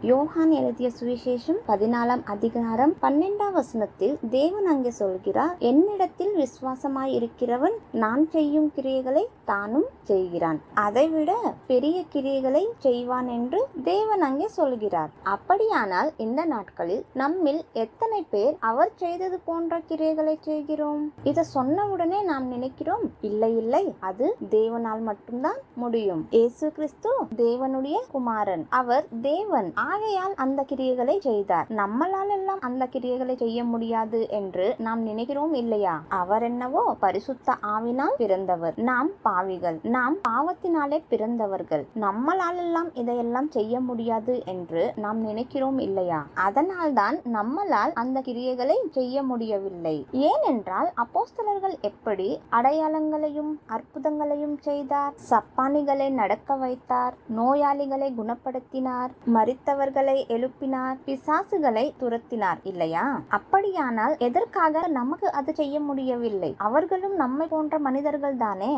யோகான் எழுதிய சுவிசேஷம் 14 அதிகாரம் 12 வசனத்தில் தேவன் அங்கே சொல்கிறார், என்னிடத்தில் விசுவாசமாய் இருக்கிறவன் நான் செய்யும் கிரியைகளை தானும் செய்கிறான், அதைவிட பெரிய கிரியைகளை செய்வான் என்று தேவன் அங்கே சொல்கிறார். அப்படியானால் இந்த நாட்களில் நம்மில் எத்தனை பேர் அவர் செய்தது போன்ற கிரியைகளை செய்கிறோம்? இதை சொன்னவுடனே நாம் நினைக்கிறோம், இல்லை இல்லை, அது தேவனால் மட்டும்தான் முடியும். இயேசு கிறிஸ்து தேவனுடைய குமாரன், அவர் தேவன், ஆகையால் அந்த கிரியைகளை செய்தார். நம்மளால் எல்லாம் அந்த கிரியைகளை செய்ய முடியாது என்று நாம் நினைக்கிறோம் இல்லையா? அவர் என்னவோ பரிசுத்த ஆவினால் பிறந்தவர், நாம் பாவிகள், நாம் பாவத்தினாலே பிறந்தவர்கள். நம்மளால் எல்லாம் இதையெல்லாம் செய்ய முடியாது என்று நாம் நினைக்கிறோம் இல்லையா? அதனால்தான் நம்மளால் அந்த கிரியைகளை செய்ய முடியவில்லை. ஏனென்றால் அப்போஸ்தலர்கள் எப்படி அடையாளங்களையும் அற்புதங்களையும் செய்தார்? சப்பானிகளை நடக்க வைத்தார், நோயாளிகளை குணப்படுத்தினார், மரித்தவர்களை எழுப்பினார், பிசாசுகளை துரத்தினார் இல்லையா? அப்படியானால் எதற்காக நமக்கு அது செய்ய முடியவில்லை? அவர்களும் நம்மை போன்ற மனிதர்கள் தானே.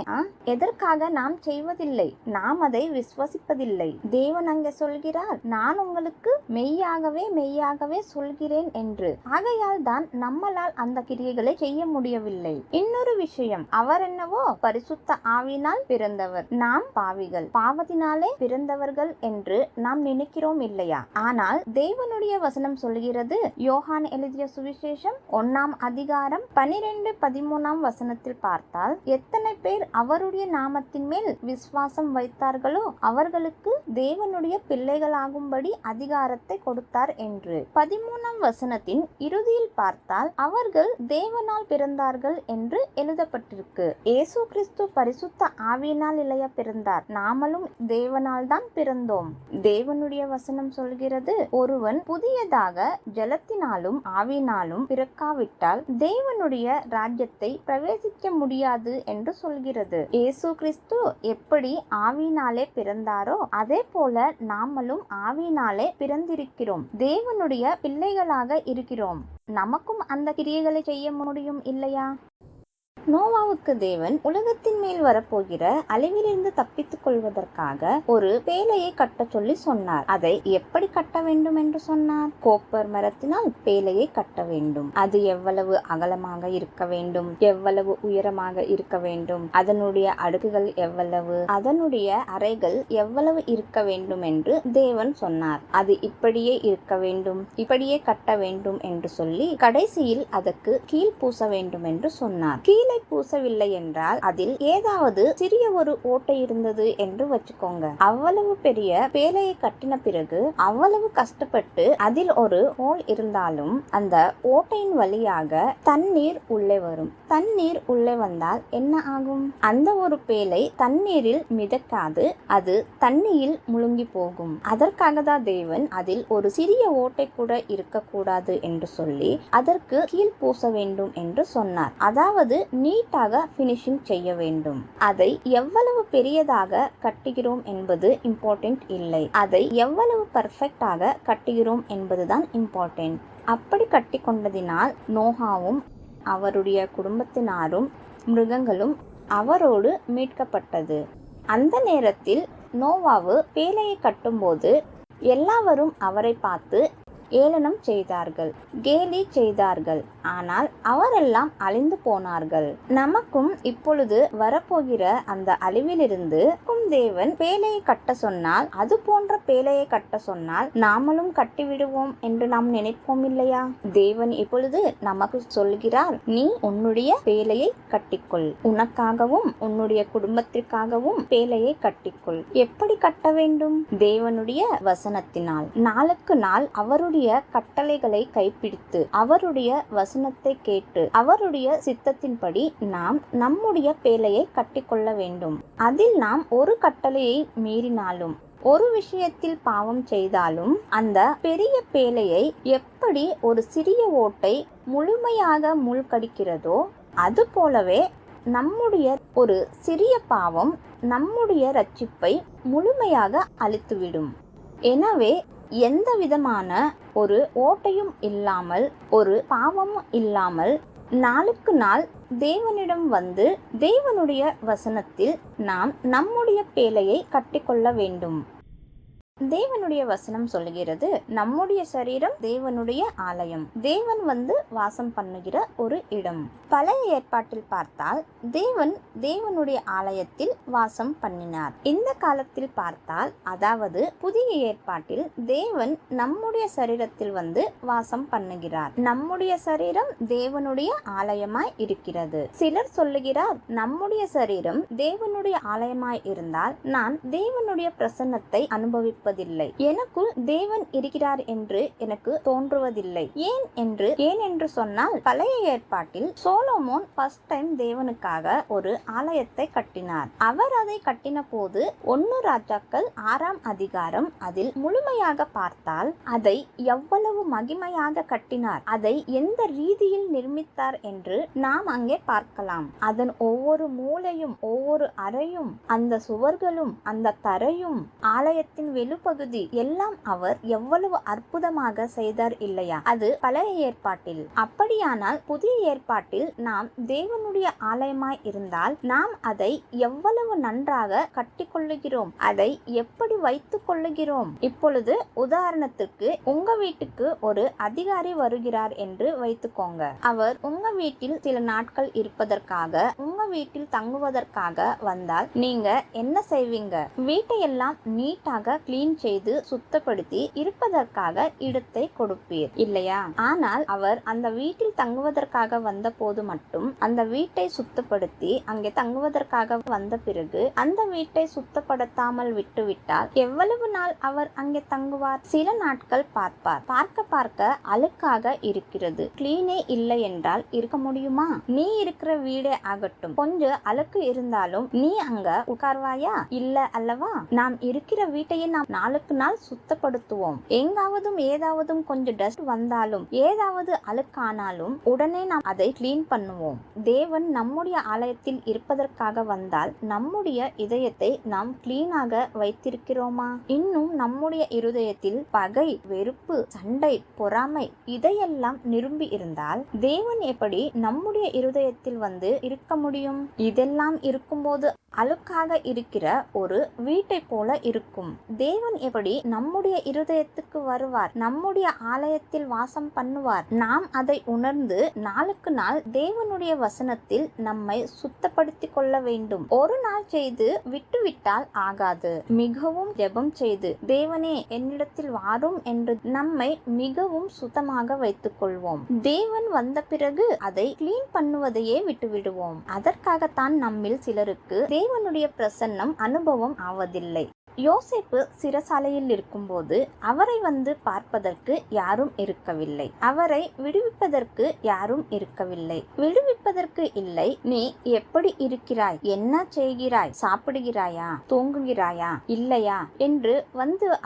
எதற்காக நாம் செய்வதில்லை? நாம் அதை விசுவசிப்பதில்லை. தேவன் அங்கே சொல்கிறார், நான் உங்களுக்கு மெய்யாகவே மெய்யாகவே சொல்கிறேன் என்று. ஆகையால் தான் நம்மளால் அந்த கிரியைகளை செய்ய முடியவில்லை. இன்னொரு விஷயம், அவர் என்னவோ பரிசுத்த ஆவினால் பிறந்தவர், நாம் பாவிகள், பாவத்தினாலே பிறந்தவர்கள் என்று நாம் நினைக்கிறோம் இல்லையா? ஆனால் தேவனுடைய வசனம் சொல்கிறது, யோகான் எழுதிய சுவிசேஷம் 1 அதிகாரம் 12-13 வசனத்தில் பார்த்தால், எத்தனை பேர் அவருடைய நாமத்தின் மேல் விசுவாசம் வைத்தார்களோ அவர்களுக்கு தேவனுடைய பிள்ளைகளாகும்படி அதிகாரத்தை கொடுத்தார் என்று. 13 வசனத்தின் இறுதியில் பார்த்தால், அவர்கள் தேவனால் பிறந்தார்கள் என்று எழுதப்பட்டிருக்கு. இயேசு கிறிஸ்து பரிசுத்த ஆவியினால் இல்லையா பிறந்தார்? நாமளும் தேவனால் தான் பிறந்தோம். தேவனுடைய வசனம் சொல்கிறது, ஒருவன் புதியதாக ஜலத்தினாலும் ஆவினாலும் பிறக்காவிட்டால் தேவனுடைய ராஜ்யத்தை பிரவேசிக்க முடியாது என்று சொல்கிறது. இயேசு கிறிஸ்து எப்படி ஆவினாலே பிறந்தாரோ அதே போல நாமளும் ஆவினாலே பிறந்திருக்கிறோம், தேவனுடைய பிள்ளைகளாக இருக்கிறோம். நமக்கும் அந்த கிரியைகளை செய்ய முடியும் இல்லையா? நோவாவுக்கு தேவன் உலகத்தின் மேல் வரப்போகிற அழிவிலிருந்து தப்பித்துக் கொள்வதற்காக ஒரு பேழையை கட்ட சொல்லி சொன்னார். அதை எப்படி கட்ட வேண்டும் என்று சொன்னார்? கோப்பர் மரத்தினால் பேழையை கட்ட வேண்டும். அது எவ்வளவு அகலமாக இருக்க வேண்டும், எவ்வளவு உயரமாக இருக்க வேண்டும், அதனுடைய அடுக்குகள் எவ்வளவு, அதனுடைய அறைகள் எவ்வளவு இருக்க வேண்டும் என்று தேவன் சொன்னார். அது இப்படியே இருக்க வேண்டும், இப்படியே கட்ட வேண்டும் என்று சொல்லி கடைசியில் அதற்கு கீழ் பூச வேண்டும் என்று சொன்னார். கீழே பூசவில்லை என்றால் அதில் ஏதாவது சிறிய ஒரு ஓட்டை இருந்தது என்று வச்சுக்கோங்க. அவ்வளவு பெரிய பேழையை கட்டின பிறகு அவ்வளவு கஷ்டப்பட்டு அதில் ஒரு ஹோல் இருந்தாலும் அந்த ஓட்டையின் வழியாக தண்ணீர் உள்ளே வரும். தண்ணீர் உள்ளே வந்தால் என்ன ஆகும்? அந்த ஒரு பேழை தண்ணீரில் மிதக்காது, அது தண்ணியில் முழுங்கி போகும். அதற்காக தான் தேவன் அதில் ஒரு சிறிய ஓட்டை கூட இருக்கக்கூடாது என்று சொல்லி அதற்கு கீழ் பூச வேண்டும் என்று சொன்னார். அதாவது நீட்டாக பினிஷிங் செய்ய வேண்டும். அதை எவ்வளவு பெரியதாக கட்டுகிறோம் என்பது இம்பார்ட்டன்ட் இல்லை, அதை எவ்வளவு பர்ஃபெக்டாக கட்டுகிறோம் என்பதுதான் இம்பார்ட்டன்ட். அப்படி கட்டி கொண்டதினால் நோகாவும் அவருடைய குடும்பத்தினாரும் மிருகங்களும் அவரோடு மீட்கப்பட்டது. அந்த நேரத்தில் நோவாவு பேழையை கட்டும்போது எல்லாவரும் அவரை பார்த்து ஏளனம் செய்தார்கள், கேலி செய்தார்கள். ஆனால் அவரெல்லாம் அழிந்து போனார்கள். நமக்கும் இப்பொழுது வரப்போகிற அந்த அழிவிலிருந்து தேவன் பேழையை கட்ட சொன்னால், அது போன்ற பேழையை கட்ட சொன்னால் நாமளும் கட்டிவிடுவோம் என்று நாம் நினைப்போம் இல்லையா? தேவன் இப்பொழுது நமக்கு சொல்கிறார், நீ உன்னுடைய பேழையை கட்டிக்கொள், உனக்காகவும் உன்னுடைய குடும்பத்திற்காகவும் பேழையை கட்டிக்கொள். எப்படி கட்ட வேண்டும்? தேவனுடைய வசனத்தினால். நாளுக்கு நாள் அவருடைய கட்டளைகளை கைப்பிடித்து அவருடைய வசனத்தை கேட்டு அவருடைய சித்தத்தின்படி நாம் நம்முடைய பேழையை கட்டிக்கொள்ள வேண்டும். அதில் நாம் ஒரு கட்டளையை மீறினாலும், ஒரு விஷயத்தில் பாவம் செய்தாலும், அந்த பெரிய பேழையை எப்படி ஒரு சிறிய ஓட்டை முழுமையாக மூழ்கடிக்கிறதோ அது போலவே நம்முடைய ஒரு சிறிய பாவம் நம்முடைய ரட்சிப்பை முழுமையாக அழித்துவிடும். எனவே எந்த விதமான ஒரு ஓட்டையும் இல்லாமல், ஒரு பாவமும் இல்லாமல் நாளுக்கு நாள் தேவனிடம் வந்து தேவனுடைய வசனத்தில் நாம் நம்முடைய பேழையை கட்டிக்கொள்ள வேண்டும். தேவனுடைய வசனம் சொல்லுகிறது, நம்முடைய சரீரம் தேவனுடைய ஆலயம், தேவன் வாசம் பண்ணுகிற ஒரு இடம். பழைய ஏற்பாட்டில் பார்த்தால் தேவனுடைய ஆலயத்தில் வாசம் பண்ணினார். இந்த காலத்தில் பார்த்தால், அதாவது புதிய ஏற்பாட்டில் தேவன் நம்முடைய சரீரத்தில் வாசம் பண்ணுகிறார். நம்முடைய சரீரம் தேவனுடைய ஆலயமாய் இருக்கிறது. சிலர் சொல்லுகிறார், நம்முடைய சரீரம் தேவனுடைய ஆலயமாய் இருந்தால் நான் தேவனுடைய பிரசன்னத்தை அனுபவிப்பதில்லை, எனக்குள் தேவன் இருக்கிறார் என்று எனக்கு தோன்றுவதில்லை. ஏன் என்று சொன்னால், பழைய ஏற்பாட்டில் சோலோமோன் ஃபர்ஸ்ட் டைம் தேவனுக்காக ஒரு ஆலயத்தை கட்டினார். அவர் அதை கட்டின போது 1 ராஜாக்கள் 6ஆம் அதிகாரம் அதில் முழுமையாக பார்த்தால் அதை எவ்வளவு மகிமையாக கட்டினார், அதை எந்த ரீதியில் நிர்மித்தார் என்று நாம் அங்கே பார்க்கலாம். அதன் ஒவ்வொரு மூலையும், ஒவ்வொரு அறையும், அந்த சுவர்களும், அந்த தரையும், ஆலயத்தின் பகுதி எல்லாம் அவர் எவ்வளவு அற்புதமாக செய்தார் இல்லையா? அது பழைய ஏற்பாட்டில். அப்படியானால் புதிய ஏற்பாட்டில் நாம் தேவனுடைய ஆலயமாய் இருந்தால் நாம் அதை எவ்வளவு நன்றாக கட்டிக்கொள்ளுகிறோம், அதை எப்படி வைத்துக் கொள்ளுகிறோம். இப்பொழுது உதாரணத்துக்கு உங்க வீட்டுக்கு ஒரு அதிகாரி வருகிறார் என்று வைத்துக்கோங்க. அவர் உங்க வீட்டில் சில நாட்கள் இருப்பதற்காக, உங்க வீட்டில் தங்குவதற்காக வந்தால் நீங்க என்ன செய்வீங்க? வீட்டையெல்லாம் நீட்டாக கிளீன் செய்து சுத்தப்படுத்தி இருப்பதற்காக இடத்தை கொடுப்பீர் இல்லையா? ஆனால் அவர் அந்த வீட்டில் தங்குவதற்காக வந்த போது மட்டும் அந்த வீட்டை சுத்தப்படுத்தி அங்கே தங்குவதற்காக வந்த பிறகு அந்த வீட்டை சுத்தப்படுத்தாமல் விட்டுவிட்டால் எவ்வளவு நாள் அவர் அங்கே தங்குவார்? சில நாட்கள் பார்ப்பார். பார்க்க அழுக்காக இருக்கிறது, கிளீனே இல்லை என்றால் இருக்க முடியுமா? நீ இருக்கிற வீடே ஆகட்டும், கொஞ்சம் அழுக்கு இருந்தாலும் நீ அங்க உட்கார்வாயா? இல்ல அல்லவா? நாம் இருக்கிற வீட்டையே நாம் நாளுக்கு நாள் சுத்தப்படுத்துவோம். எங்காவதும் ஏதாவது கொஞ்சம் டஸ்ட் வந்தாலும், ஏதாவது அழுக்கானாலும் உடனே நாம் அதை கிளீன் பண்ணுவோம். தேவன் நம்முடைய ஆலயத்தில் இருப்பதற்காக வந்தால் நம்முடைய இதயத்தை நாம் கிளீனாக வைத்திருக்கிறோமா? இன்னும் நம்முடைய இருதயத்தில் பகை, வெறுப்பு, சண்டை, பொறாமை இதையெல்லாம் நிரம்பி இருந்தால் தேவன் எப்படி நம்முடைய இருதயத்தில் இருக்க முடியும்? இதெல்லாம் இருக்கும்போது அழுக்காக இருக்கிற ஒரு வீட்டை போல இருக்கும். தேவன் எப்படி நம்முடைய இருதயத்துக்கு வருவார், நம்முடைய ஆலயத்தில் வாசம் பண்ணுவார்? நாம் அதை உணர்ந்து நாளுக்கு நாள் தேவனுடைய வசனத்தில் நம்மை சுத்தப்படுத்தி கொள்ள வேண்டும். ஒரு நாள் செய்து விட்டுவிட்டால் ஆகாது. மிகவும் ஜெபம் செய்து தேவனே என்னிடத்தில் வாரும் என்று நம்மை மிகவும் சுத்தமாக வைத்துக் கொள்வோம். தேவன் வந்த பிறகு அதை கிளீன் பண்ணுவதையே விட்டுவிடுவோம். அதற்காகத்தான் நம்மில் சிலருக்கு தேவனுடைய பிரசன்னம் அனுபவம் ஆவதில்லை. யோசேப்பு சிறைசாலையில் இருக்கும்போது அவரை பார்ப்பதற்கு யாரும் இருக்கவில்லை. அவரை விடுவிப்பதற்கு யாரும் இருக்கவில்லை. விடுவிப்பதற்கு இல்லை, நீ எப்படி இருக்கிறாய், என்ன செய்கிறாய், சாப்பிடுகிறாயா, தூங்குகிறாயா, இல்லையா என்று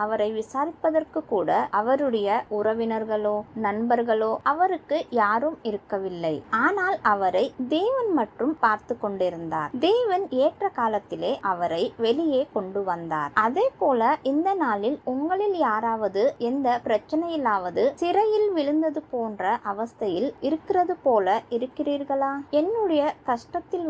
அவரை விசாரிப்பதற்கு கூட அவருடைய உறவினர்களோ நண்பர்களோ அவருக்கு யாரும் இருக்கவில்லை. ஆனால் அவரை தேவன் மட்டும் பார்த்து கொண்டிருந்தார். தேவன் ஏற்ற காலத்திலே அவரை வெளியே கொண்டு வந்தார். அதே போல இந்த நாளில் உங்களில் யாராவது எந்த பிரச்சனையிலாவது சிறையில் விழுந்தது போன்ற அவஸ்தையில் இருக்கிறது போல இருக்கிறீர்களா? என்னுடைய கஷ்டத்தில்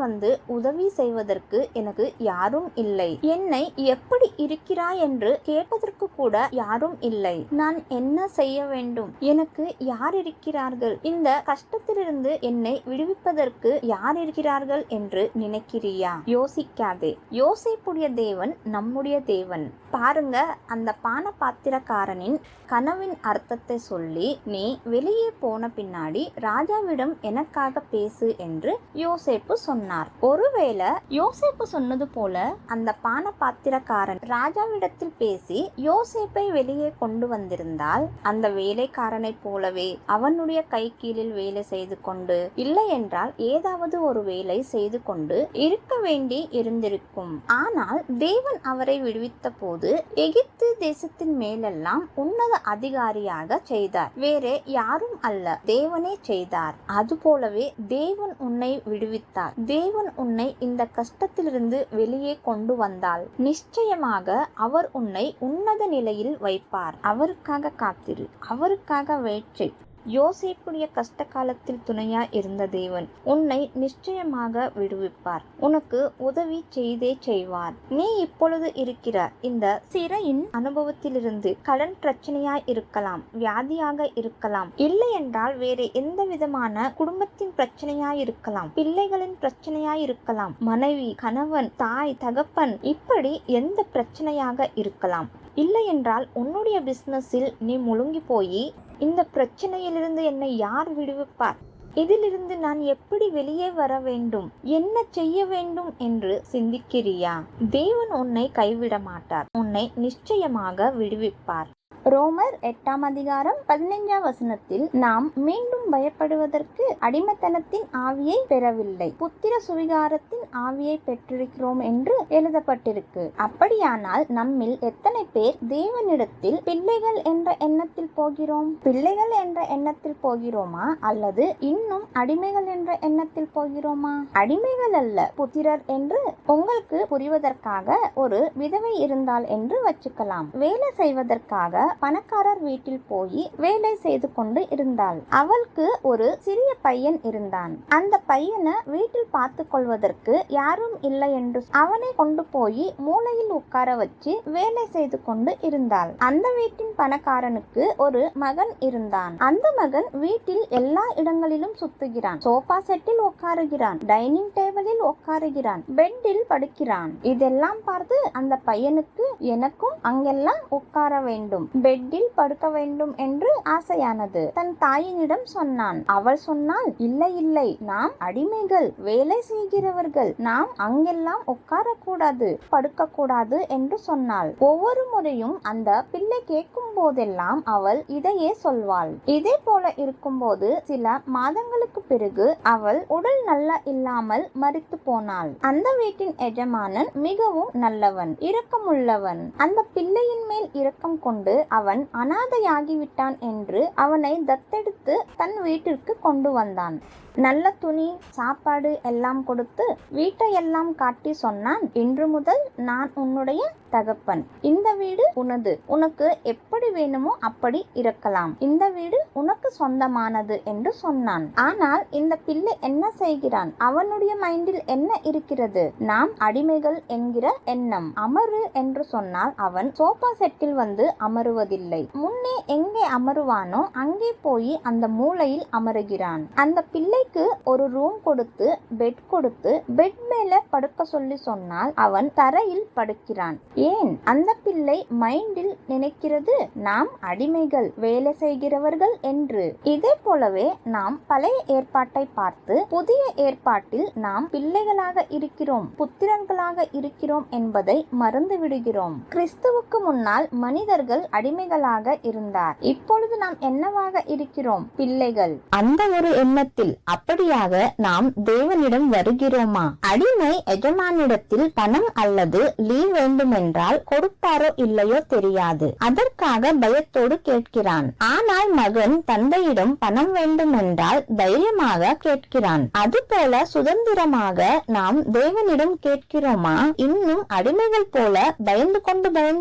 உதவி செய்வதற்கு எனக்கு யாரும் இல்லை, என்னை எப்படி இருக்கிறாய் என்று கேட்பதற்கு கூட யாரும் இல்லை, நான் என்ன செய்ய வேண்டும், எனக்கு யார் இருக்கிறார்கள், இந்த கஷ்டத்திலிருந்து என்னை விடுவிப்பதற்கு யார் இருக்கிறார்கள் என்று நினைக்கிறியா? யோசிக்காதே. யோசேப்புடைய தேவன் நம்முடைய தேவன். பாருங்க, அந்த பான பாத்திரக்காரனின் கனவின் அர்த்தத்தை சொல்லி, நீ வெளியே போன பின்னாடி ராஜாவிடம் எனக்காக பேசு என்று யோசேப்பு சொன்னார். ஒருவேளை யோசேப்பு சொன்னது போல அந்த பான பாத்திரக்காரன் ராஜாவிடத்தில் பேசி யோசேப்பை வெளியே கொண்டு வந்திருந்தால், அந்த வேலைக்காரனை போலவே அவனுடைய கை கீழில் வேலை செய்து கொண்டு, இல்லை என்றால் ஏதாவது ஒரு வேலை செய்து கொண்டு இருக்க வேண்டி இருந்திருக்கும். ஆனால் தேவன் அவரை விடுவித்த போது எகிப்து தேசத்தின் மேலெல்லாம் உன்னத அதிகாரியாக செய்தார். வேறே யாரும் அல்ல, தேவனே செய்தார். அதுபோலவே தேவன் உன்னை விடுவித்தார். தேவன் உன்னை இந்த கஷ்டத்திலிருந்து வெளியே கொண்டு வந்தால் நிச்சயமாக அவர் உன்னை உன்னத நிலையில் வைப்பார். அவருக்காக காத்திரு, அவருக்காக வெயிட் செய். யோசேப்புடைய கஷ்ட காலத்தில் துணையா இருந்த தேவன் உன்னை நிச்சயமாக விடுவிப்பார். உனக்கு உதவி செய்தே செய்வார். நீ இப்பொழுது இருக்கிற இந்த சிறையின் அனுபவத்திலிருந்து கடன் பிரச்சனையாய் இருக்கலாம், வியாதியாக இருக்கலாம், இல்லை என்றால் வேறு எந்த விதமான குடும்பத்தின் பிரச்சனையாய் இருக்கலாம், பிள்ளைகளின் பிரச்சனையாய் இருக்கலாம், மனைவி, கணவன், தாய், தகப்பன், இப்படி எந்த பிரச்சனையாக இருக்கலாம். இல்லை என்றால் உன்னுடைய பிசினஸில் நீ முழுங்கி போய் இந்த பிரச்சனையிலிருந்து என்னை யார் விடுவிப்பார், இதிலிருந்து நான் எப்படி வெளியே வர வேண்டும், என்ன செய்ய வேண்டும் என்று சிந்திக்கிறியா? தேவன் உன்னை கைவிட மாட்டார். உன்னை நிச்சயமாக விடுவிப்பார். ரோமர் 8:15 நாம் மீண்டும் பயப்படுவதற்கு அடிமைத்தனத்தின் ஆவியை பெறவில்லை, புத்திர சுவிகாரத்தின் ஆவியை பெற்றிருக்கிறோம் என்று எழுதப்பட்டிருக்கு. அப்படியானால் நம்மில் எத்தனை பேர் தேவனிடத்தில் பிள்ளைகள் என்ற எண்ணத்தில் போகிறோம்? பிள்ளைகள் என்ற எண்ணத்தில் போகிறோமா, அல்லது இன்னும் அடிமைகள் என்ற எண்ணத்தில் போகிறோமா? அடிமைகள் அல்ல, புத்திரர் என்று உங்களுக்கு புரிவதற்காக ஒரு விதவை இருந்தால் என்று வச்சுக்கலாம். வேலை செய்வதற்காக பணக்காரர் வீட்டில் போய் வேலை செய்து கொண்டு இருந்தாள். அவளுக்கு ஒரு சிறிய பையன் இருந்தான். அந்த பையனை வீட்டில் பார்த்து கொள்வதற்கு யாரும் இல்லை என்று அவனை கொண்டு போய் மூலையில் உட்கார வச்சு வேலை செய்து கொண்டு இருந்தாள். அந்த வீட்டின் பணக்காரனுக்கு ஒரு மகன் இருந்தான். அந்த மகன் வீட்டில் எல்லா இடங்களிலும் சுத்துகிறான், சோஃபா செட்டில் உட்காருகிறான், டைனிங் டேபிளில் உட்காருகிறான், பெட்டில் படுக்கிறான். இதெல்லாம் பார்த்து அந்த பையனுக்கு எனக்கும் அங்கெல்லாம் உட்கார வேண்டும், பெட்டில் படுக்க வேண்டும் என்று ஆசையானது. தன் தாயினிடம் சொன்னான். அவள் சொன்னாள், இல்லை இல்லை, நாம் அடிமைகள், வேலை செய்கிறவர்கள், நாம் அங்கெல்லாம் உட்காரக்கூடாது, படுக்க கூடாது என்று சொன்னாள். ஒவ்வொரு முறையும் அந்த பிள்ளை கேட்கும் போதெல்லாம் அவள் இதையே சொல்வாள். இதே போல இருக்கும்போது சில மாதங்களுக்கு பிறகு அவள் உடல் நல்லா இல்லாமல் மரித்து போனாள். அந்த வீட்டின் எஜமானன் மிகவும் நல்லவன், இரக்கமுள்ளவன். அந்த பிள்ளையின் மேல் இரக்கம் கொண்டு அவன் அனாதையாகிவிட்டான் என்று அவனை தத்தெடுத்து தன் வீட்டிற்கு கொண்டு வந்தான். நல்ல துணி, சாப்பாடு எல்லாம் கொடுத்து வீட்டையெல்லாம் காட்டி சொன்னான், இன்று முதல் நான் உன்னுடைய தகப்பன், இந்த வீடு உனது, உனக்கு எப்படி வேணுமோ அப்படி இருக்கலாம், இந்த வீடு உனக்கு சொந்தமானது என்று சொன்னான். ஆனால் இந்த பிள்ளை என்ன செய்கிறான்? அவனுடைய மைண்டில் என்ன இருக்கிறது? நாம் அடிமைகள் என்கிற எண்ணம். அமரு என்று சொன்னால் அவன் சோஃபா செட்டில் வந்து அமருவதில்லை. முன்னே எங்கே அமருவானோ அங்கே போய் அந்த மூலையில் அமருகிறான். அந்த பிள்ளை ஒரு ரூம் கொடுத்து பெட் கொடுத்து பெட் மேல படுக்க சொல்லி சொன்னால் அவன் தரையில் படுக்கிறான். ஏன்? அந்த பிள்ளை மைண்டில் நினைக்கிறது நாம் அடிமைகள், வேலை செய்கிறவர்கள் என்று. இதே போலவே நாம் பழைய ஏற்பாட்டை பார்த்து புதிய ஏற்பாட்டில் நாம் பிள்ளைகளாக இருக்கிறோம், புத்திரர்களாக இருக்கிறோம் என்பதை மறந்து விடுகிறோம். கிறிஸ்துவுக்கு முன்னால் மனிதர்கள் அடிமைகளாக இருந்தார். இப்பொழுது நாம் என்னவாக இருக்கிறோம்? பிள்ளைகள். அந்த ஒரு எண்ணத்தில் அப்படியாக நாம் தேவனிடம் வருகிறோமா? அடிமை எஜமானிடத்தில் பணம் அல்லது லீவ் வேண்டுமென்றால் கொடுப்பாரோ இல்லையோ தெரியாது, அதற்காக பயத்தோடு கேட்கிறான். ஆனால் மகன் தந்தையிடம் பணம் வேண்டும் என்றால் தைரியமாக கேட்கிறான். அதுபோல சுதந்திரமாக நாம் தேவனிடம் கேட்கிறோமா? இன்னும் அடிமைகள் போல பயந்து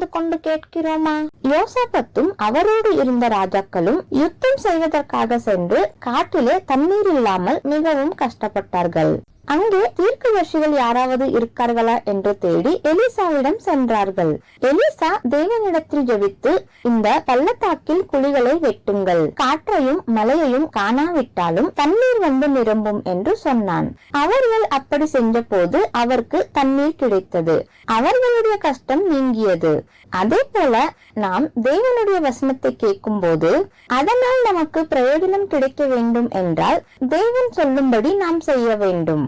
கொண்டு கேட்கிறோமா? யோசேப்பும் அவரோடு இருந்த ராஜாக்களும் யுத்தம் செய்வதற்காக சென்று காட்டிலே தண்ணீர் இல்லாமல் மிகவும் கஷ்டப்பட்டார்கள். அங்கே தீர்க்கதரிசிகள் யாராவது இருக்கார்களா என்று தேடி எலிசாவிடம் சென்றார்கள். எலிசா தேவனிடத்தில் ஜெபித்து, இந்த பள்ளத்தாக்கில் குழிகளை வெட்டுங்கள், காற்றையும் மலையையும் காணாவிட்டாலும் தண்ணீர் வந்து நிரம்பும் என்று சொன்னான். அவர்கள் அப்படி செஞ்ச போது அவருக்கு தண்ணீர் கிடைத்தது. அவர்களுடைய கஷ்டம் நீங்கியது. அதே போல நாம் தேவனுடைய வசனத்தை கேட்கும் போது அதனால் நமக்கு பிரயோஜனம் கிடைக்க வேண்டும் என்றால் தேவன் சொல்லும்படி நாம் செய்ய வேண்டும்.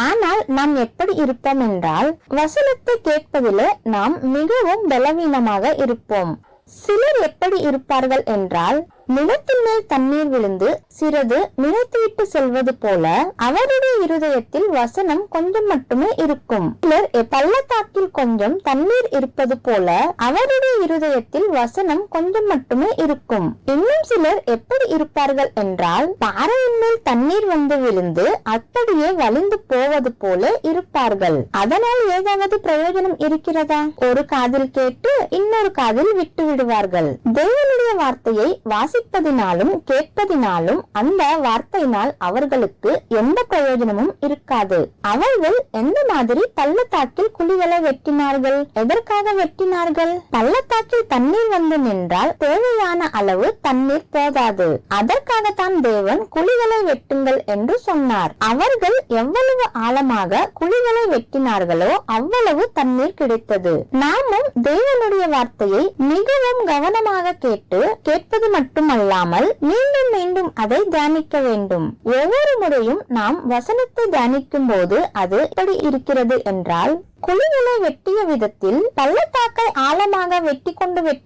ஆனால் நாம் எப்படி இருப்போம் என்றால் வசனத்தை கேட்பதிலே நாம் மிகவும் பலவீனமாக இருப்போம். சிலர் எப்படி இருப்பார்கள் என்றால் நிலத்தின் மேல் தண்ணீர் விழுந்து சிறிது நிலைத்துவிட்டு செல்வது போல அவருடைய இருதயத்தில் வசனம் கொஞ்சம் மட்டுமே இருக்கும். சிலர் பள்ளத்தாக்கில் கொஞ்சம் தண்ணீர் இருப்பது போல அவருடைய இருதயத்தில் வசனம் கொஞ்சம் மட்டுமே இருக்கும். இன்னும் சிலர் எப்படி இருப்பார்கள் என்றால் பாறையின் மேல் தண்ணீர் வந்து விழுந்து அப்படியே வலிந்து போவது போல இருப்பார்கள். அதனால் ஏதாவது பிரயோஜனம் இருக்கிறதா? ஒரு காதில் கேட்டு இன்னொரு காதில் விட்டு விடுவார்கள். தேவனுடைய வார்த்தையை வாசி வாசிப்பதினாலும் கேட்பதினாலும் அந்த வார்த்தையினால் அவர்களுக்கு எந்த பிரயோஜனமும் இருக்காது. அவர்கள் எந்த மாதிரி பள்ளத்தாக்கில் குழிகளை வெட்டினார்கள்? எதற்காக வெட்டினார்கள்? பள்ளத்தாக்கில் தண்ணீர் வந்து நின்றால் தேவையான அளவு தண்ணீர் போதாது. அதற்காகத்தான் தேவன் குழிகளை வெட்டுங்கள் என்று சொன்னார். அவர்கள் எவ்வளவு ஆழமாக குழிகளை வெட்டினார்களோ அவ்வளவு தண்ணீர் கிடைத்தது. நாமும் தேவனுடைய வார்த்தையை மிகவும் கவனமாக கேட்பது மட்டுமல்லாமல் மீண்டும் மீண்டும் அதை தியானிக்க வேண்டும். ஒவ்வொரு முறையும் நாம் வசனத்தை தியானிக்கும் போது அது எப்படி இருக்கிறது என்றால், குழிகளை வெட்டிய விதத்தில் பள்ளத்தாக்கை ஆழமாக வெட்டி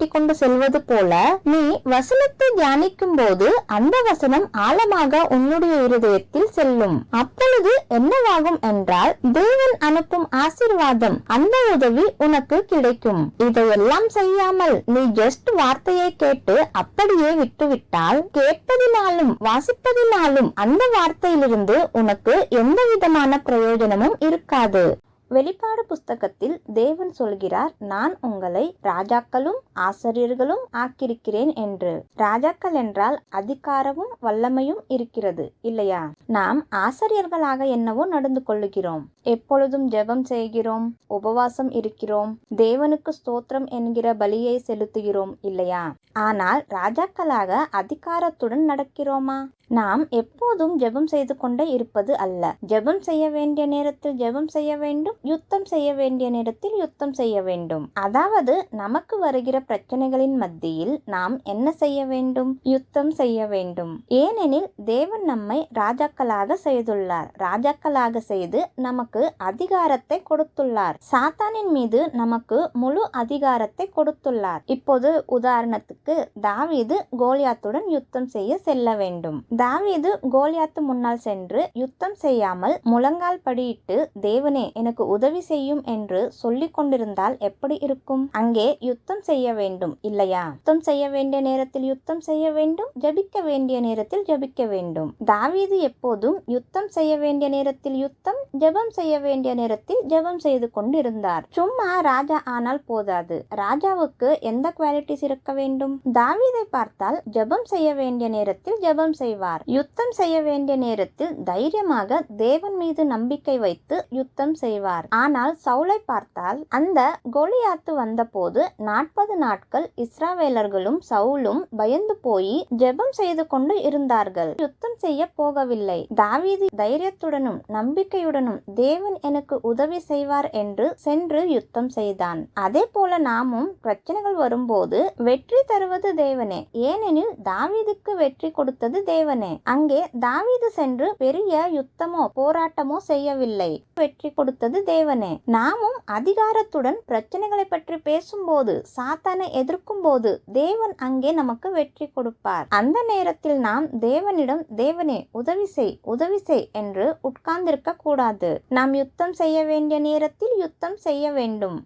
கொண்டு செல்வது போல நீ வசனத்தை தியானிக்கும் போது அந்த வசனம் ஆழமாக உன்னுடைய இருதயத்தில் செல்லும். அப்பொழுது என்னவாகும் என்றால், தேவன் அனுப்பும் ஆசீர்வாதம், அந்த உதவி உனக்கு கிடைக்கும். இதையெல்லாம் செய்யாமல் நீ ஜஸ்ட் வார்த்தையை கேட்டு அப்படியே விட்டுவிட்டால், கேட்பதினாலும் வாசிப்பதினாலும் அந்த வார்த்தையிலிருந்து உனக்கு எந்த விதமான பிரயோஜனமும் இருக்காது. வெளிப்பாடு புஸ்தகத்தில் தேவன் சொல்கிறார், நான் உங்களை ராஜாக்களும் ஆசாரியர்களும் ஆக்கியிருக்கிறேன் என்று. ராஜாக்கள் என்றால் அதிகாரமும் வல்லமையும் இருக்கிறது இல்லையா? நாம் ஆசாரியர்களாக என்னவோ நடந்து கொள்ளுகிறோம். எப்பொழுதும் ஜெபம் செய்கிறோம், உபவாசம் இருக்கிறோம், தேவனுக்கு ஸ்தோத்திரம் என்கிற பலியை செலுத்துகிறோம் இல்லையா? ஆனால் ராஜாக்களாக அதிகாரத்துடன் நடக்கிறோமா? நாம் எப்போதும் ஜெபம் செய்து கொண்டே இருப்பது அல்ல. ஜெபம் செய்ய வேண்டிய நேரத்தில் ஜெபம் செய்ய வேண்டும், யுத்தம் செய்ய வேண்டிய நேரத்தில் யுத்தம் செய்ய வேண்டும். அதாவது நமக்கு வருகிற பிரச்சனைகளின் மத்தியில் நாம் என்ன செய்ய வேண்டும்? யுத்தம் செய்ய வேண்டும். ஏனெனில் தேவன் நம்மை ராஜாக்களாக செய்துள்ளார். ராஜாக்களாக செய்து நமக்கு அதிகாரத்தை கொடுத்துள்ளார். சாத்தானின் மீது நமக்கு முழு அதிகாரத்தை கொடுத்துள்ளார். இப்போது உதாரணத்துக்கு தாவீது கோலியாத்துடன் யுத்தம் செய்ய செல்ல வேண்டும். தாவீது கோலியாத்து முன்னால் சென்று யுத்தம் செய்யாமல் முழங்கால் படியிட்டு, தேவனே எனக்கு உதவி செய்யும் என்று சொல்லிக் கொண்டிருந்தால் எப்படி இருக்கும்? அங்கே யுத்தம் செய்ய வேண்டும் இல்லையா? யுத்தம் செய்ய வேண்டிய நேரத்தில் யுத்தம் செய்ய வேண்டும், ஜெபிக்க வேண்டிய நேரத்தில் ஜெபிக்க வேண்டும். தாவீது எப்போதும் யுத்தம் செய்ய வேண்டிய நேரத்தில் யுத்தம், ஜெபம் செய்ய வேண்டிய நேரத்தில் ஜெபம் செய்து கொண்டிருந்தார். சும்மா ராஜா ஆனால் போதாது. ராஜாவுக்கு எந்த குவாலிட்டிஸ் இருக்க வேண்டும்? தாவீதை பார்த்தால் ஜெபம் செய்ய வேண்டிய நேரத்தில் ஜெபம் செய்வார். யுத்தம் செய்ய வேண்டிய நேரத்தில் தைரியமாக தேவன் மீது நம்பிக்கை வைத்து யுத்தம் செய்வார். ஆனால் சவுலை பார்த்தால், அந்த கோலியாத்து வந்த போது 40 நாட்கள் இஸ்ரவேலர்களும் சவுலும் பயந்து போய் ஜெபம் செய்து கொண்டு இருந்தார்கள். யுத்தம் செய்ய போகவில்லை. தாவீது தைரியத்துடனும் நம்பிக்கையுடனும் தேவன் எனக்கு உதவி செய்வார் என்று சென்று யுத்தம் செய்தான். அதே போல நாமும் பிரச்சனைகள் வரும்போது வெற்றி தருவது தேவனே. ஏனெனில் தாவீதுக்கு வெற்றி கொடுத்தது தேவனே. அங்கே தாவீது சென்று பெரிய யுத்தமோ போராட்டமோ செய்யவில்லை. வெற்றி கொடுத்தது தேவனே. நாமும் அதிகாரத்துடன் பிரச்சனைகளை பற்றி பேசும்போது, சாத்தானை எதிர்க்கும் போது தேவன் அங்கே நமக்கு வெற்றி கொடுப்பார். அந்த நேரத்தில் நாம் தேவனிடம், தேவனே உதவி செய் என்று உட்கார்ந்திருக்க கூடாது. நாம் யுத்தம் செய்ய வேண்டிய நேரத்தில் யுத்தம் செய்ய வேண்டும்.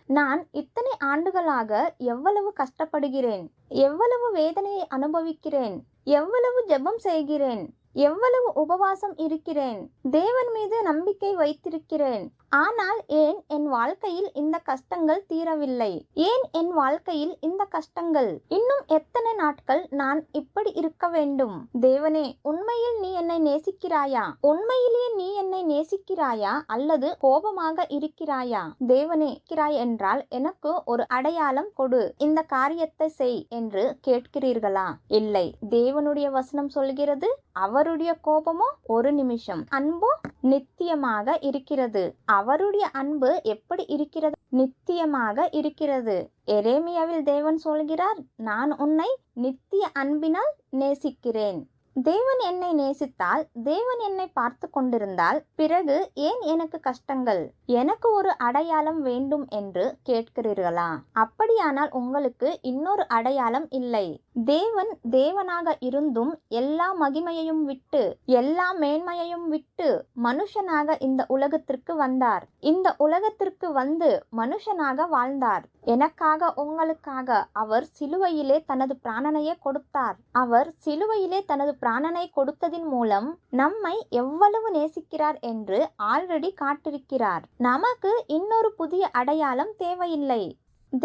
நான் இத்தனை ஆண்டுகளாக எவ்வளவு கஷ்டப்படுகிறேன், எவ்வளவு வேதனையை அனுபவிக்கிறேன், எவ்வளவு ஜெபம் செய்கிறேன், எவ்வளவு உபவாசம் இருக்கிறேன், தேவன் மீது நம்பிக்கை வைத்திருக்கிறேன். ஆனால் ஏன் என் வாழ்க்கையில் இந்த கஷ்டங்கள் தீரவில்லை? ஏன் என் வாழ்க்கையில் இந்த கஷ்டங்கள்? இன்னும் எத்தனை நாட்கள் நான் இப்படி இருக்க வேண்டும்? தேவனே, உண்மையில் நீ என்னை நேசிக்கிறாயா? உண்மையிலேயே நீ என்னை நேசிக்கிறாயா அல்லது கோபமாக இருக்கிறாயா? தேவனே, இருக்கிறாய் என்றால் எனக்கு ஒரு அடையாளம் கொடு, இந்த காரியத்தை செய் என்று கேட்கிறீர்களா? இல்லை. தேவனுடைய வசனம் சொல்கிறது, அவருடைய கோபமோ ஒரு நிமிஷம், அன்போ நித்தியமாக இருக்கிறது. அவருடைய அன்பு எப்படி இருக்கிறது? நித்தியமாக இருக்கிறது. எரேமியாவில் தேவன் சொல்கிறார், நான் உன்னை நித்திய அன்பினால் நேசிக்கிறேன். தேவன் என்னை நேசித்தால், தேவன் என்னை பார்த்து கொண்டிருந்தால், பிறகு ஏன் எனக்கு கஷ்டங்கள்? எனக்கு ஒரு அடையாளம் வேண்டும் என்று கேட்கிறீர்களா? அப்படியானால் உங்களுக்கு இன்னொரு அடையாளம் இல்லை. தேவன் தேவனாக இருந்தும் எல்லா மகிமையையும் விட்டு, எல்லா மேன்மையையும் விட்டு மனுஷனாக இந்த உலகத்திற்கு வந்தார். இந்த உலகத்திற்கு வந்து மனுஷனாக வாழ்ந்தார். எனக்காக, உங்களுக்காக அவர் சிலுவையிலே தனது பிராணனையே கொடுத்தார். அவர் சிலுவையிலே தனது பிராணனை கொடுத்ததின் மூலம் நம்மை எவ்வளவு நேசிக்கிறார் என்று ஆல்ரெடி காட்டிருக்கிறார். நமக்கு இன்னொரு புதிய அடையாளம் தேவையில்லை.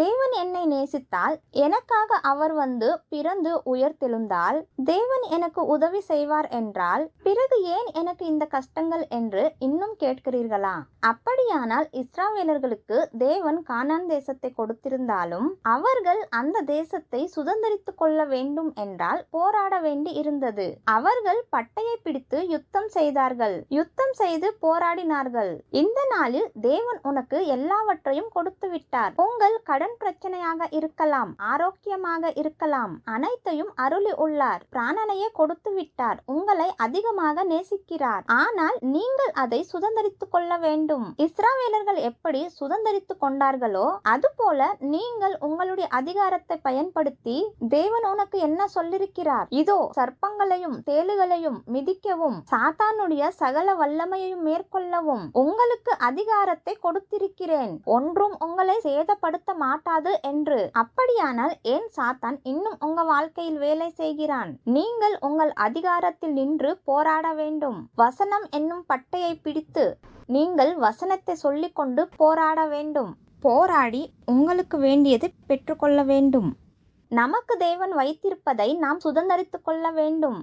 தேவன் என்னை நேசித்தால், எனக்காக அவர் வந்து பிறந்து உயிர்த்தெழுந்தால், தேவன் எனக்கு உதவி செய்வார் என்றால், பிறகு ஏன் எனக்கு இந்த கஷ்டங்கள் என்று இன்னும் கேட்கிறீர்களா? அப்படியானால் இஸ்ராவேலர்களுக்கு தேவன் கானான் தேசத்தை கொடுத்திருந்தாலும் அவர்கள் அந்த தேசத்தை சுதந்தரித்துக் கொள்ள வேண்டும் என்றால் போராட வேண்டி இருந்தது. அவர்கள் பட்டையை பிடித்து யுத்தம் செய்தார்கள், யுத்தம் செய்து போராடினார்கள். இந்த நாளில் தேவன் உனக்கு எல்லாவற்றையும் கொடுத்து விட்டார். உங்கள் கடன் பிரச்சனையாக இருக்கலாம், ஆரோக்கியமாக இருக்கலாம், அனைத்தையும் அருளி உள்ளார். பிராணனையே கொடுத்து விட்டார். உங்களை அதிகமாக நேசிக்கிறார். ஆனால் நீங்கள் அதை சுதந்தரித்துக் கொள்ள வேண்டும். இஸ்ராவேலர்கள் எப்படி சுதந்தரித்துக் கொண்டார்களோ அதுபோல நீங்கள் உங்களுடைய அதிகாரத்தை பயன்படுத்தி, தேவன் உனக்கு என்ன சொல்லிருக்கிறார்? இதோ சர்ப்பங்களையும் தேளுகளையும் மிதிக்கவும், சாத்தானுடைய சகல வல்லமையையும் மேற்கொள்ளவும் உங்களுக்கு அதிகாரத்தை கொடுத்திருக்கிறேன். ஒன்றும் உங்களை சேதப்படுத்த மாட்டாது என்று. அப்படியானால் ஏன் சாத்தான் இன்னும் உங்க வாழ்க்கையில் வேலை செய்கிறான்? நீங்கள் உங்கள் அதிகாரத்தில் நின்று போராட வேண்டும். வசனம் என்னும் பட்டையை பிடித்து நீங்கள் வசனத்தை சொல்லிக்கொண்டு போராட வேண்டும். போராடி உங்களுக்கு வேண்டியதை பெற்றுக்கொள்ள வேண்டும். நமக்கு தேவன் வைத்திருப்பதை நாம் சுதந்தரித்துக் கொள்ள வேண்டும்.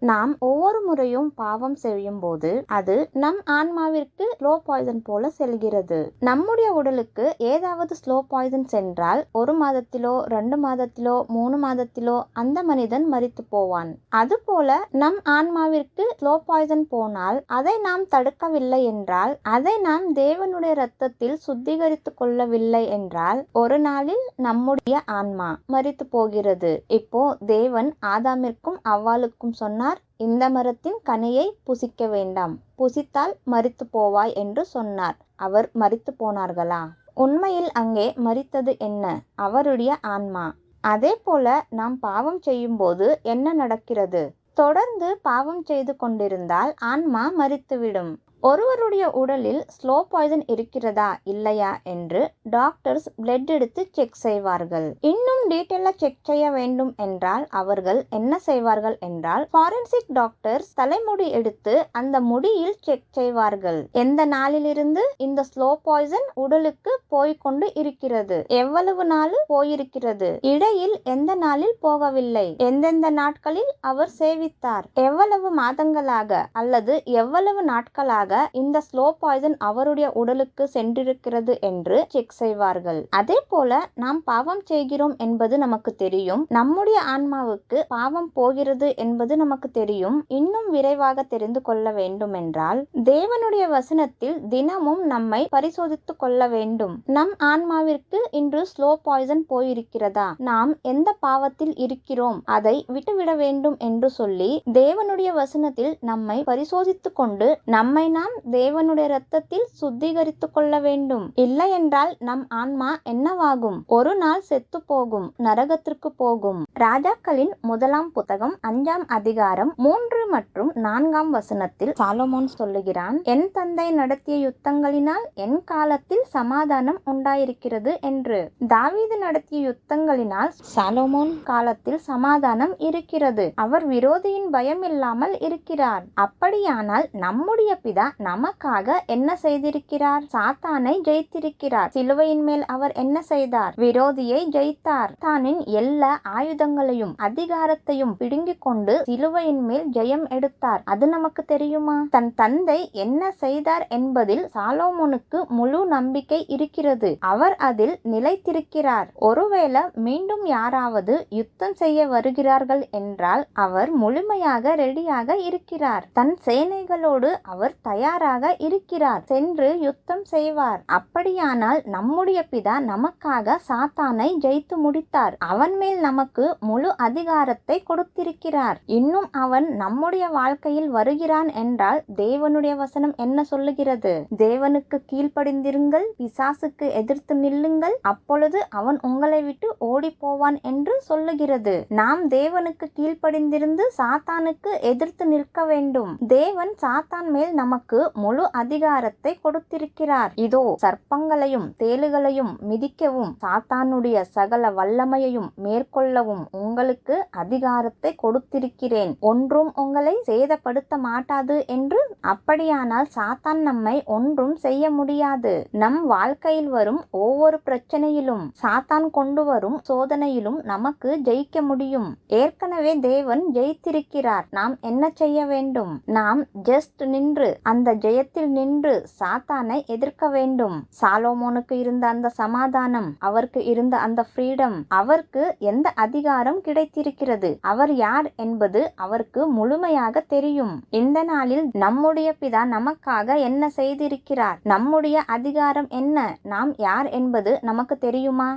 நாம் ஒவ்வொரு முறையும் பாவம் செய்யும் போது அது நம் ஆன்மாவிற்கு ஸ்லோ பாய்சன் போல செல்கிறது. நம்முடைய உடலுக்கு ஏதாவது ஸ்லோ பாய்சன் சென்றால் 1 மாதத்திலோ 2 மாதத்திலோ 3 மாதத்திலோ அந்த மனிதன் மரித்து போவான். அதுபோல நம் ஆன்மாவிற்கு ஸ்லோ பாய்சன் போனால், அதை நாம் தடுக்கவில்லை என்றால், அதை நாம் தேவனுடைய இரத்தத்தில் சுத்திகரித்து கொள்ளவில்லை என்றால், ஒரு நாளில் நம்முடைய ஆன்மா மரித்து போகிறது. இப்போ தேவன் ஆதாமிற்கும் அவ்வாளுக்கும் சொன்னார், இந்த மரத்தின் கனியை புசிக்க வேண்டாம், புசித்தால் மரித்து போவாய் என்று சொன்னார். அவர் மரித்து போனார்களா? உண்மையில் அங்கே மரித்தது என்ன? அவருடைய ஆன்மா. அதே போல நாம் பாவம் செய்யும் போது என்ன நடக்கிறது? தொடர்ந்து பாவம் செய்து கொண்டிருந்தால் ஆன்மா மரித்துவிடும். ஒருவருடைய உடலில் ஸ்லோ பாய்சன் இருக்கிறதா இல்லையா என்று டாக்டர்ஸ் பிளட் எடுத்து செக் செய்வார்கள். இன்னும் டீட்டெயிலா செக் செய்ய வேண்டும் என்றால் அவர்கள் என்ன செய்வார்கள் என்றால், ஃபாரன்சிக் டாக்டர்ஸ் தலைமுடி எடுத்து அந்த முடியில் செக் செய்வார்கள். எந்த நாளிலிருந்து இந்த ஸ்லோ பாய்சன் உடலுக்கு போய்கொண்டு இருக்கிறது, எவ்வளவு நாள் போயிருக்கிறது, இடையில் எந்த நாளில் போகவில்லை, எந்தெந்த நாட்களில் அவர் சேவித்தார், எவ்வளவு மாதங்களாக அல்லது எவ்வளவு நாட்களாக இந்த ஸ்லோ பாய்சன் அவருடைய உடலுக்கு சென்றிருக்கிறது என்று செக் செய்வார்கள். அதே போல நாம் பாவம் செய்கிறோம் என்பது நமக்கு தெரியும், நம்முடைய ஆன்மாவுக்கு பாவம் போகிறது என்பது நமக்கு தெரியும். இன்னும் விரைவாக தெரிந்து கொள்ள வேண்டும் என்றால் தேவனுடைய வசனத்தில் தினமும் நம்மை பரிசோதித்துக் கொள்ள வேண்டும். நம் ஆன்மாவிற்கு இன்று ஸ்லோ பாய்சன் போயிருக்கிறதா, நாம் எந்த பாவத்தில் இருக்கிறோம், அதை விட்டுவிட வேண்டும் என்று சொல்லி தேவனுடைய வசனத்தில் நம்மை பரிசோதித்துக் கொண்டு நம்மை நாம் தேவனுடைய இரத்தத்தில் சுத்திகரித்து கொள்ள வேண்டும். இல்லை என்றால் நம் ஆன்மா என்னவாகும்? ஒரு நாள் செத்து போகும், நரகத்திற்கு போகும். ராஜாக்களின் 1 புத்தகம் 5 அதிகாரம் 3 மற்றும் 4 வசனத்தில் சாலமோன் சொல்லுகிறான், என் தந்தை நடத்திய யுத்தங்களினால் என் காலத்தில் சமாதானம் உண்டாயிருக்கிறது என்று. தாவீது நடத்திய யுத்தங்களினால் சாலமோன் காலத்தில் சமாதானம் இருக்கிறது. அவர் விரோதியின் பயம் இல்லாமல் இருக்கிறார். அப்படியானால் நம்முடைய பிதா நமக்காக என்ன செய்திருக்கிறார்? சாத்தானை ஜெயித்திருக்கிறார். சிலுவையின் மேல் அவர் என்ன செய்தார்? விரோதியை ஜெயித்தார். தானின் எல்லா ஆயுதங்களையும் அதிகாரத்தையும் பிடுங்கிக் கொண்டு சிலுவையின் மேல் ஜெயம் எடுத்தார். அது நமக்கு தெரியுமா? தன் தந்தை என்ன செய்தார் என்பதில் சாலோமோனுக்கு முழு நம்பிக்கை இருக்கிறது. அவர் அதில் நிலைத்திருக்கிறார். ஒருவேளை மீண்டும் யாராவது யுத்தம் செய்ய வருகிறார்கள் என்றால் அவர் முழுமையாக ரெடியாக இருக்கிறார். தன் சேனைகளோடு அவர் தயாராக இருக்கிறார். சென்று யுத்தம் செய்வார். அப்படியானால் நம்முடைய பிதா நமக்காக சாத்தானை ஜெயித்து முடித்தார். அவன் மேல் நமக்கு முழு அதிகாரத்தை கொடுத்திருக்கிறார். இன்னும் அவன் நம்முடைய வாழ்க்கையில் வருகிறான் என்றால் தேவனுடைய வசனம் என்ன சொல்லுகிறது? தேவனுக்கு கீழ்ப்படிந்திருங்கள், பிசாசுக்கு எதிர்த்து நில்லுங்கள், அப்பொழுது அவன் உங்களை விட்டு ஓடி போவான் என்று சொல்லுகிறது. நாம் தேவனுக்கு கீழ்ப்படிந்திருந்து சாத்தானுக்கு எதிர்த்து நிற்க வேண்டும். தேவன் சாத்தான் மேல் நமக்கு நமக்கு முழு அதிகாரத்தை கொடுத்திருக்கிறார். இதோ சர்ப்பங்களையும் தேளுகளையும் மிதிக்கவும் சாத்தானுடைய சகல வல்லமையையும் மேற்கொள்ளவும் உங்களுக்கு அதிகாரத்தை கொடுத்திருக்கிறேன். ஒன்றும் உங்களை சேதப்படுத்த மாட்டாது என்று. அப்படியானால் சாத்தான் நம்மை ஒன்றும் செய்ய முடியாது. நம் வாழ்க்கையில் வரும் ஒவ்வொரு பிரச்சனையிலும் சாத்தான் கொண்டு வரும் சோதனையிலும் நமக்கு ஜெயிக்க முடியும். ஏற்கனவே தேவன் ஜெயித்திருக்கிறார். நாம் என்ன செய்ய வேண்டும்? நாம் ஜஸ்ட் நின்று அந்த ஜெயத்தில் நின்று சாத்தானை எதிர்க்க வேண்டும். சாலோமோனுக்கு இருந்த அந்த சமாதானம், அவருக்கு இருந்த அந்த ஃப்ரீடம், அவருக்கு எந்த அதிகாரம் கிடைத்திருக்கிறது, அவர் யார் என்பது அவருக்கு முழுமையாக தெரியும். இந்த நாளில் நம்முடைய பிதா நமக்காக என்ன செய்திருக்கிறார், நம்முடைய அதிகாரம் என்ன, நாம் யார் என்பது நமக்கு தெரியுமா?